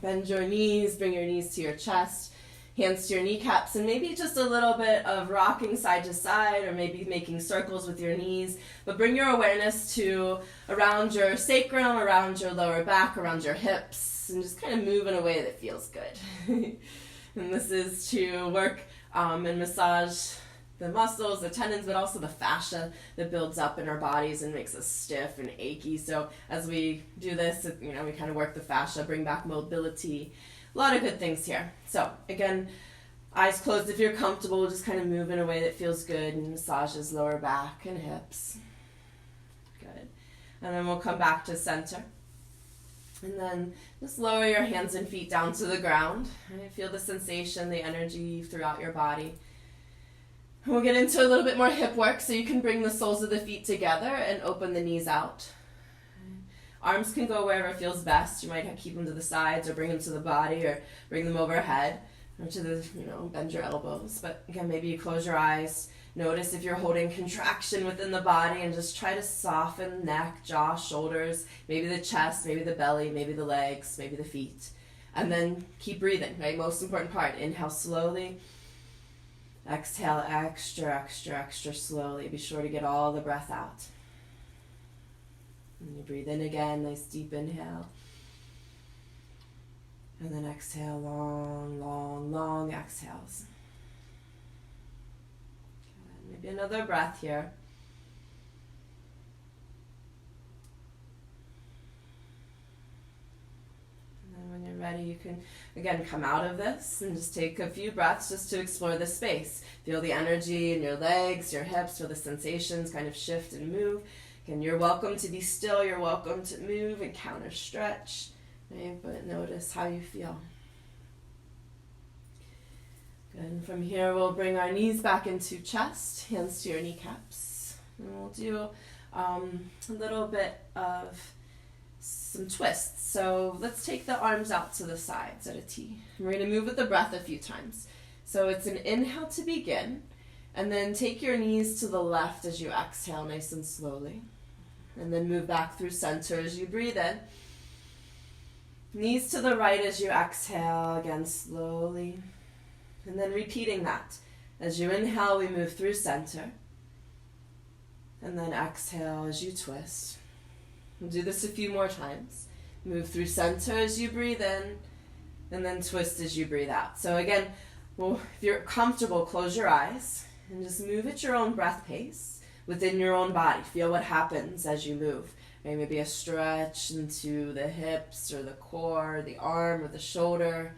bend your knees, bring your knees to your chest, hands to your kneecaps, and maybe just a little bit of rocking side to side, or maybe making circles with your knees. But bring your awareness to around your sacrum, around your lower back, around your hips, and just kind of move in a way that feels good. And this is to work and massage the muscles, the tendons, but also the fascia that builds up in our bodies and makes us stiff and achy. So as we do this, we kind of work the fascia, bring back mobility. A lot of good things here. So again, eyes closed if you're comfortable, just kind of move in a way that feels good and massages lower back and hips. Good. And then we'll come back to center. And then just lower your hands and feet down to the ground. Right? Feel the sensation, the energy throughout your body. And we'll get into a little bit more hip work, so you can bring the soles of the feet together and open the knees out. Arms can go wherever feels best. You might have to keep them to the sides or bring them to the body or bring them overhead or to the, bend your elbows. But again, maybe you close your eyes. Notice if you're holding contraction within the body and just try to soften neck, jaw, shoulders, maybe the chest, maybe the belly, maybe the legs, maybe the feet. And then keep breathing, right? Most important part. Inhale slowly. Exhale extra, extra, extra slowly. Be sure to get all the breath out. And you breathe in again, nice deep inhale. And then exhale, long, long, long exhales. Good. Maybe another breath here. And then when you're ready, you can, again, come out of this and just take a few breaths just to explore the space. Feel the energy in your legs, your hips, feel the sensations kind of shift and move. Again, you're welcome to be still, you're welcome to move and counter stretch, right? But notice how you feel. Good. And from here, we'll bring our knees back into chest, hands to your kneecaps. And we'll do a little bit of some twists. So let's take the arms out to the sides at a T. And we're going to move with the breath a few times. So it's an inhale to begin. And then take your knees to the left as you exhale, nice and slowly. And then move back through center as you breathe in.
Knees to the right as you exhale, again slowly. And then repeating that. As you inhale, we move through center. And then exhale as you twist. We'll do this a few more times. Move through center as you breathe in, and then twist as you breathe out. So again, well, if you're comfortable, close your eyes and just move at your own breath pace within your own body. Feel what happens as you move. Maybe a stretch into the hips or the core, the arm or the shoulder.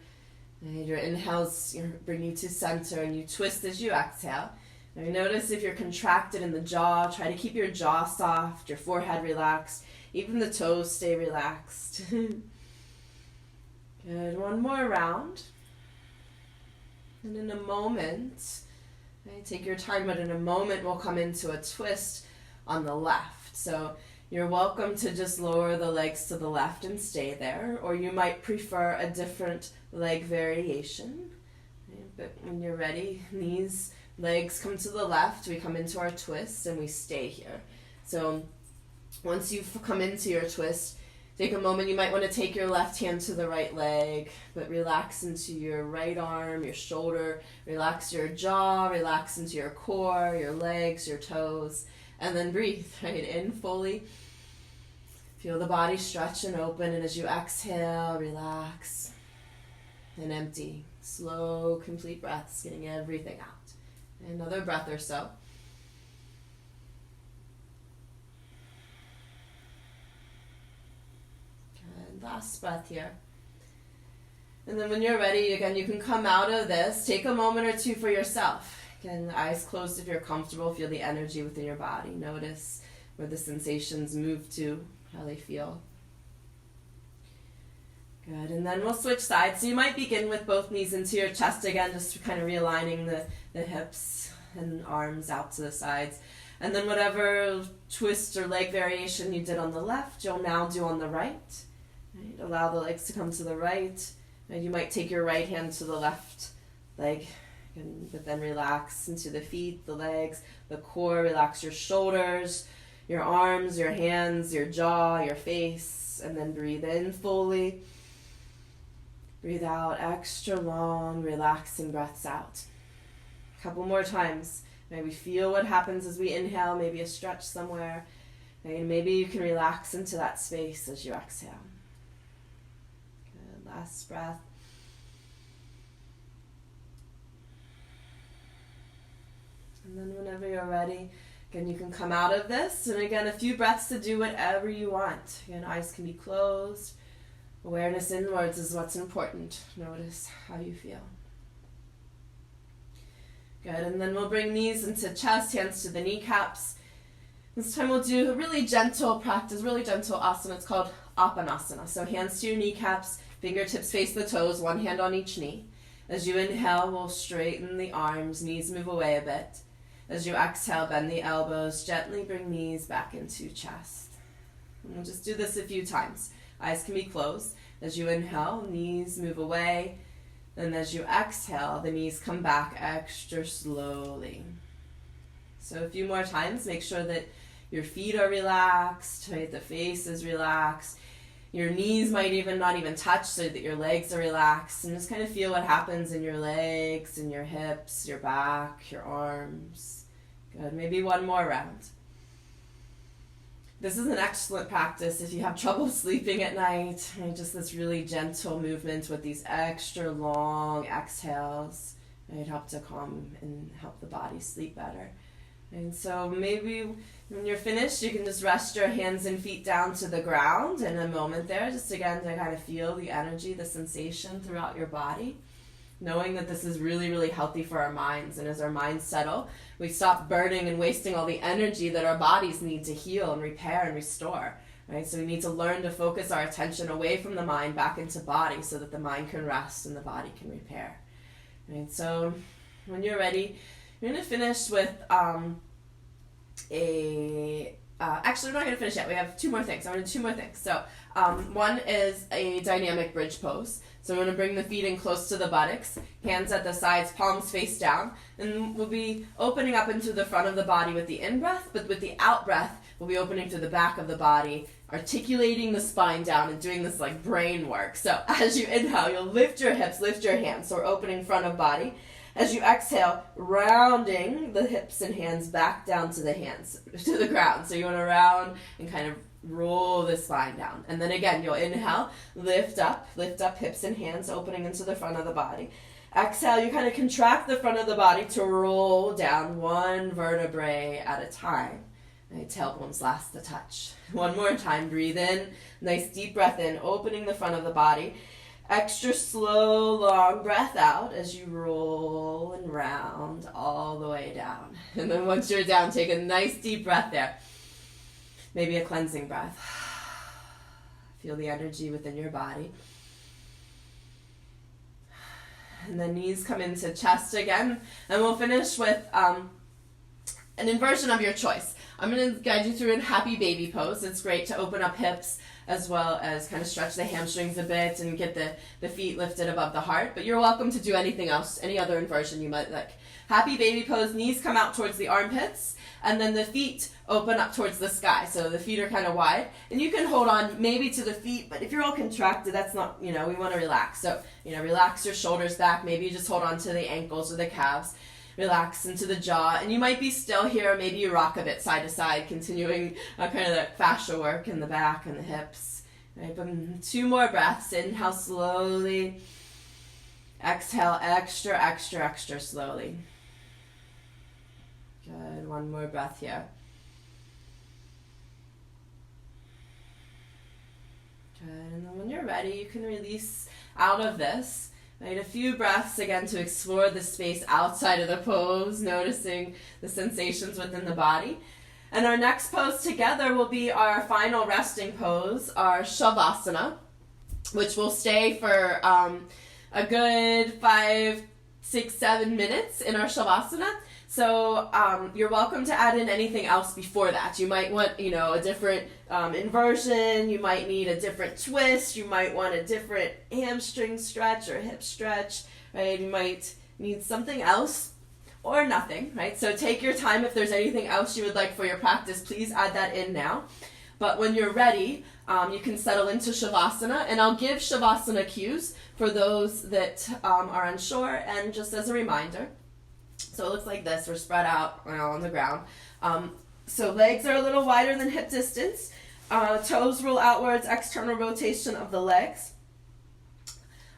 And your inhales bring you to center, and you twist as you exhale. Now notice if you're contracted in the jaw, try to keep your jaw soft, your forehead relaxed, even the toes stay relaxed. Good, one more round. And in a moment, take your time, but in a moment we'll come into a twist on the left. So you're welcome to just lower the legs to the left and stay there, or you might prefer a different leg variation. But when you're ready, knees, legs come to the left, we come into our twist and we stay here. So once you've come into your twist, take a moment. You might want to take your left hand to the right leg, but relax into your right arm, your shoulder, relax your jaw, relax into your core, your legs, your toes, and then breathe, right, in fully. Feel the body stretch and open, and as you exhale, relax and empty. Slow, complete breaths, getting everything out. Another breath or so. Good. Last breath here. And then when you're ready, again, you can come out of this. Take a moment or two for yourself. Again, eyes closed if you're comfortable. Feel the energy within your body. Notice where the sensations move to, how they feel. Good, and then we'll switch sides. So you might begin with both knees into your chest again, just kind of realigning the hips and arms out to the sides. And then whatever twist or leg variation you did on the left, you'll now do on the right. Right? Allow the legs to come to the right. And you might take your right hand to the left leg, but then relax into the feet, the legs, the core. Relax your shoulders, your arms, your hands, your jaw, your face, and then breathe in fully. Breathe out extra long, relaxing breaths out. A couple more times. Maybe feel what happens as we inhale, maybe a stretch somewhere. And maybe you can relax into that space as you exhale. Good, last breath. And then whenever you're ready, again, you can come out of this. And again, a few breaths to do whatever you want. Again, eyes can be closed. Awareness inwards is what's important. Notice how you feel. Good, and then we'll bring knees into chest, hands to the kneecaps. This time we'll do a really gentle practice, really gentle asana. It's called Apanasana. So hands to your kneecaps, fingertips face the toes, one hand on each knee. As you inhale, we'll straighten the arms, knees move away a bit. As you exhale, bend the elbows, gently bring knees back into chest. And we'll just do this a few times. Eyes can be closed. As you inhale, knees move away. Then as you exhale, the knees come back extra slowly. So a few more times. Make sure that your feet are relaxed, right? The face is relaxed. Your knees might not even touch, so that your legs are relaxed. And just kind of feel what happens in your legs, in your hips, your back, your arms. Good. Maybe one more round. This is an excellent practice if you have trouble sleeping at night. Right? Just this really gentle movement with these extra long exhales. It helps to calm and help the body sleep better. And so maybe when you're finished, you can just rest your hands and feet down to the ground in a moment there, just again to kind of feel the energy, the sensation throughout your body. Knowing that this is really, really healthy for our minds. And as our minds settle, we stop burning and wasting all the energy that our bodies need to heal and repair and restore. Right? So we need to learn to focus our attention away from the mind back into body so that the mind can rest and the body can repair. Right? So when you're ready, you're going to finish with actually, we're not going to finish yet. We have two more things. I'm going to do two more things. So one is a dynamic bridge pose. So we're going to bring the feet in close to the buttocks, hands at the sides, palms face down, and we'll be opening up into the front of the body with the in-breath, but with the out-breath, we'll be opening through the back of the body, articulating the spine down and doing this like brain work. So as you inhale, you'll lift your hips, lift your hands. So we're opening front of body. As you exhale, rounding the hips and hands back down to the hands, to the ground. So you want to round and kind of roll the spine down. And then again, you'll inhale, lift up hips and hands, opening into the front of the body. Exhale, you kind of contract the front of the body to roll down one vertebrae at a time. Right, tailbones last the touch. One more time, breathe in, nice deep breath in, opening the front of the body. Extra slow, long breath out as you roll and round all the way down. And then once you're down, take a nice deep breath there. Maybe a cleansing breath. Feel the energy within your body. And then knees come into chest again. And we'll finish with an inversion of your choice. I'm going to guide you through a happy baby pose. It's great to open up hips as well as kind of stretch the hamstrings a bit and get the feet lifted above the heart. But you're welcome to do anything else, any other inversion you might like. Happy baby pose, knees come out towards the armpits, and then the feet open up towards the sky. So the feet are kind of wide. And you can hold on maybe to the feet, but if you're all contracted, that's not, we want to relax. So, relax your shoulders back. Maybe you just hold on to the ankles or the calves. Relax into the jaw, and you might be still here. Maybe you rock a bit side to side, continuing kind of the fascia work in the back and the hips. Right, but 2 more breaths. Inhale slowly. Exhale extra, extra, extra slowly. Good. 1 more breath here. Good. And then when you're ready, you can release out of this. Right, a few breaths again to explore the space outside of the pose, noticing the sensations within the body. And our next pose together will be our final resting pose, our Shavasana, which will stay for a good 5, 6, 7 minutes in our Shavasana. So you're welcome to add in anything else before that. You might want, a different inversion. You might need a different twist. You might want a different hamstring stretch or hip stretch, right? You might need something else or nothing, right? So take your time. If there's anything else you would like for your practice, please add that in now. But when you're ready, you can settle into Shavasana, and I'll give Shavasana cues for those that are unsure, and just as a reminder. So it looks like this. We're spread out on the ground. So legs are a little wider than hip distance. Toes roll outwards, external rotation of the legs.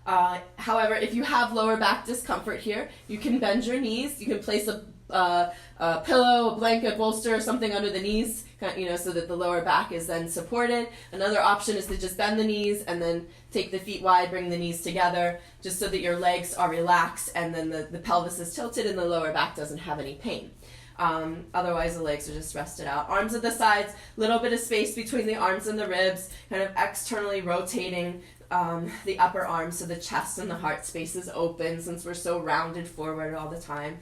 However, if you have lower back discomfort here, you can bend your knees. You can place a pillow, a blanket, bolster, or something under the knees, so that the lower back is then supported. Another option is to just bend the knees and then take the feet wide, bring the knees together, just so that your legs are relaxed and then the pelvis is tilted and the lower back doesn't have any pain. Otherwise, the legs are just rested out. Arms at the sides, little bit of space between the arms and the ribs, kind of externally rotating the upper arm so the chest and the heart space is open since we're so rounded forward all the time.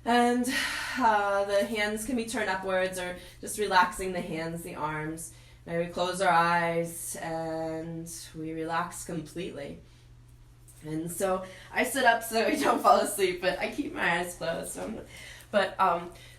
And the hands can be turned upwards or just relaxing the hands, the arms. Now we close our eyes and we relax completely. And so I sit up so I don't fall asleep, but I keep my eyes closed. But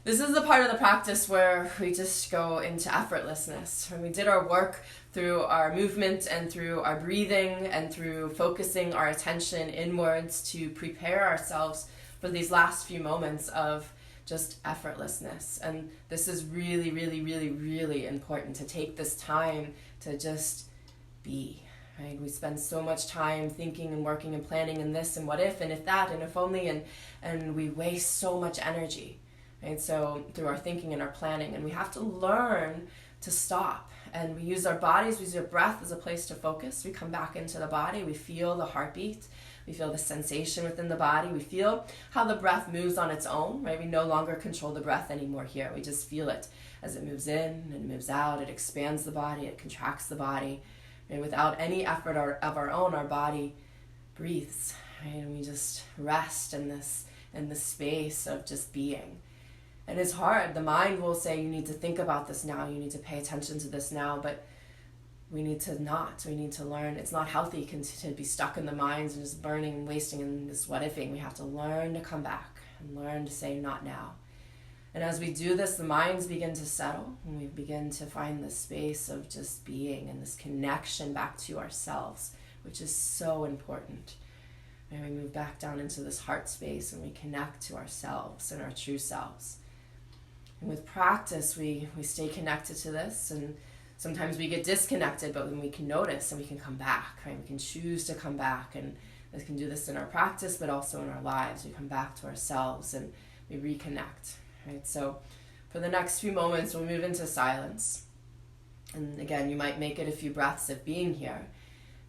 this is the part of the practice where we just go into effortlessness. When we did our work through our movement and through our breathing and through focusing our attention inwards to prepare ourselves for these last few moments of just effortlessness. And this is really, really, really, really important to take this time to just be. Right? We spend so much time thinking and working and planning and this and what if and if that and if only, and we waste so much energy, right? So through our thinking and our planning, and we have to learn to stop. And we use our bodies, we use our breath as a place to focus. We come back into the body, we feel the heartbeat, we feel the sensation within the body, we feel how the breath moves on its own, right? We no longer control the breath anymore here. We just feel it as it moves in and moves out. It expands the body, it contracts the body. And without any effort of our own, our body breathes, right? And we just rest in this space of just being. And it's hard. The mind will say, you need to think about this now, you need to pay attention to this now, but we need to not. We need to learn. It's not healthy to be stuck in the minds and just burning and wasting and this what-ifing. We have to learn to come back and learn to say not now.
And as we do this, the minds begin to settle, and we begin to find the space of just being and this connection back to ourselves, which is so important. And we move back down into this heart space and we connect to ourselves and our true selves. And with practice, we stay connected to this, and sometimes we get disconnected, but then we can notice and we can come back, right? We can choose to come back, and we can do this in our practice, but also in our lives. We come back to ourselves and we reconnect, right? So for the next few moments, we'll move into silence. And again, you might make it a few breaths of being here,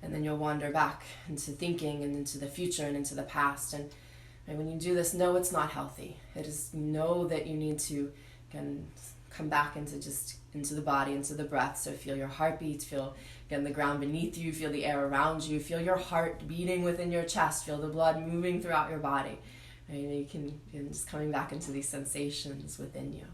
and then you'll wander back into thinking and into the future and into the past. And when you do this, know it's not healthy. It is, know that you need to, again, come back into the body, into the breath. So feel your heartbeat, feel, again, the ground beneath you, feel the air around you, feel your heart beating within your chest, feel the blood moving throughout your body. And you can just coming back into these sensations within you.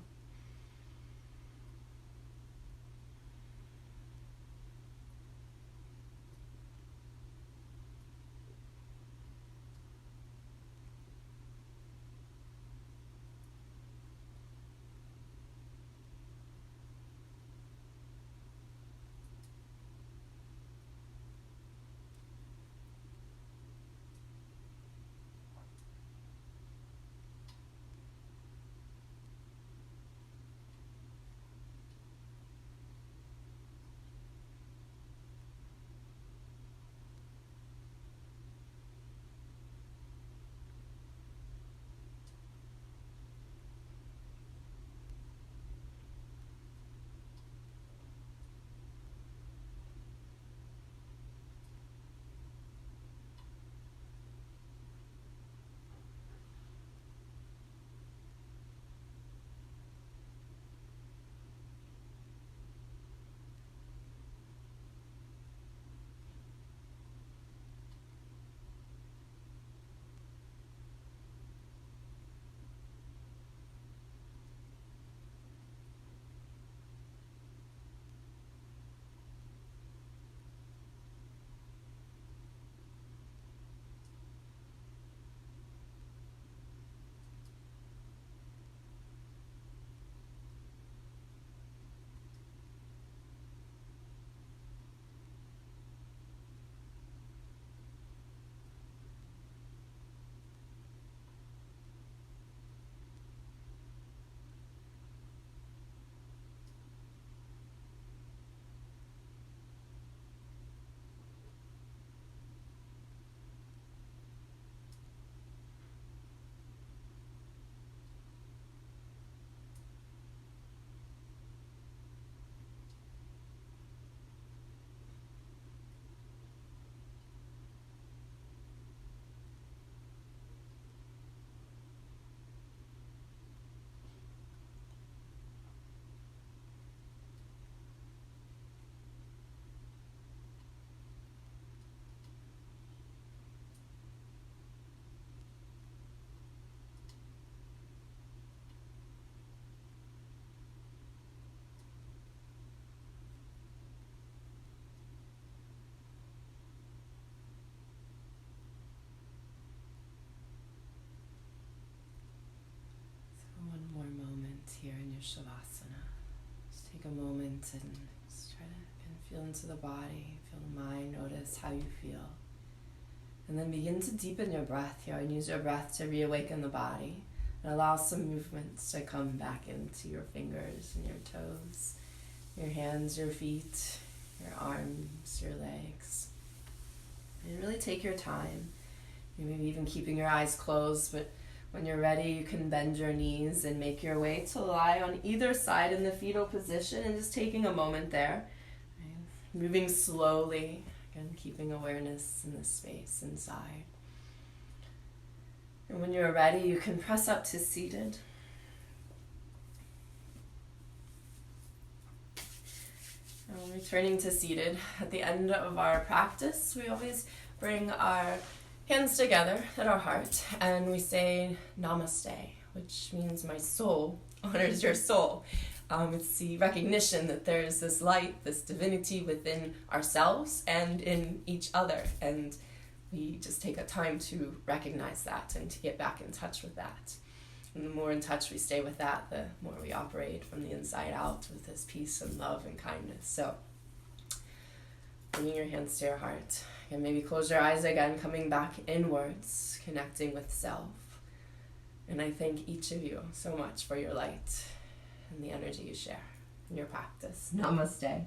Here in your Shavasana. Just take a moment and just try to feel into the body, feel the mind, notice how you feel. And then begin to deepen your breath here and use your breath to reawaken the body and allow some movements to come back into your fingers and your toes, your hands, your feet, your arms, your legs. And really take your time. Maybe even keeping your eyes closed, but when you're ready, you can bend your knees and make your way to lie on either side in the fetal position, and just taking a moment there. Right? Moving slowly, again, keeping awareness in the space inside. And when you're ready, you can press up to seated. And returning to seated, at the end of our practice, we always bring our hands together at our heart, and we say Namaste, which means my soul honors your soul. It's the recognition that there is this light, this divinity within ourselves and in each other, and we just take a time to recognize that and to get back in touch with that. And the more in touch we stay with that, the more we operate from the inside out with this peace and love and kindness. So, bringing your hands to your heart. And maybe close your eyes again, coming back inwards, connecting with self. And I thank each of you so much for your light and the energy you share in your practice. Namaste.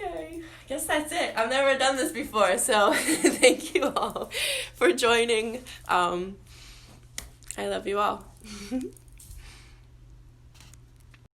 Okay, I guess that's it. I've never done this before, so thank you all for joining. I love you all.